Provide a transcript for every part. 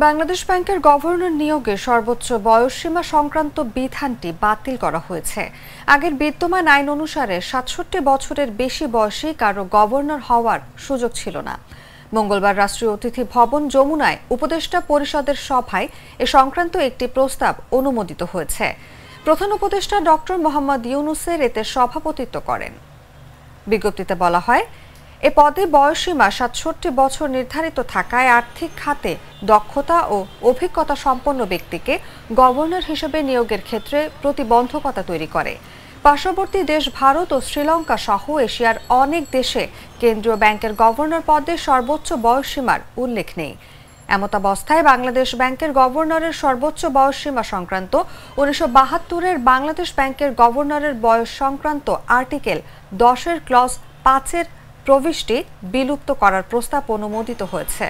বাংলাদেশ ব্যাংকের গভর্নর নিয়োগে সর্বোচ্চ বয়সসীমা সংক্রান্ত বিধানটি বাতিল করা হয়েছে। আগের বিদ্যমান আইন অনুসারে ৬৭ বছরের বেশি বয়সী কারো গভর্নর হওয়ার সুযোগ ছিল না। মঙ্গলবার রাষ্ট্রীয় অতিথি ভবন যমুনায় উপদেষ্টা পরিষদের সভায় এ সংক্রান্ত একটি প্রস্তাব অনুমোদিত হয়েছে। প্রধান উপদেষ্টা ডক্টর মোহাম্মদ ইউনূসের এতে সভাপতিত্ব করেন। বিজ্ঞপ্তিতে বলা হয়, এ পদে বয়সসীমা ৬৭ বছর নির্ধারিত থাকায় আর্থিক খাতে দক্ষতা ও অভিজ্ঞতা সম্পন্ন ব্যক্তিকে গভর্নর হিসেবে নিয়োগের ক্ষেত্রে প্রতিবন্ধকতা তৈরি করে। পার্শ্ববর্তী দেশ ভারত ও শ্রীলঙ্কা সহ এশিয়ার অনেক দেশে কেন্দ্রীয় ব্যাংকের গভর্নর পদে সর্বোচ্চ বয়সসীমার উল্লেখ নেই। এমতাবস্থায় বাংলাদেশ ব্যাংকের গভর্নরের সর্বোচ্চ বয়সসীমা সংক্রান্ত ১৯৭২-এর বাংলাদেশ ব্যাংকের গভর্নরের বয়স সংক্রান্ত আর্টিকেল ১০-এর ক্লজ ৫-এর প্রবিষ্টি বিলুপ্ত করার প্রস্তাব অনুমোদিত হয়েছে।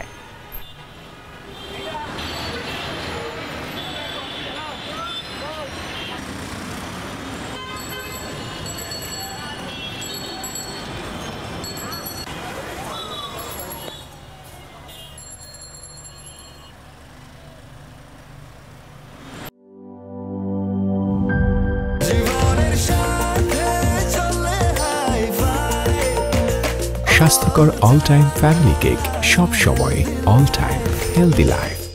স্বাস্থ্যকর অল টাইম ফ্যামিলি কেক, সব সময় অল টাইম হেলদি লাইফ।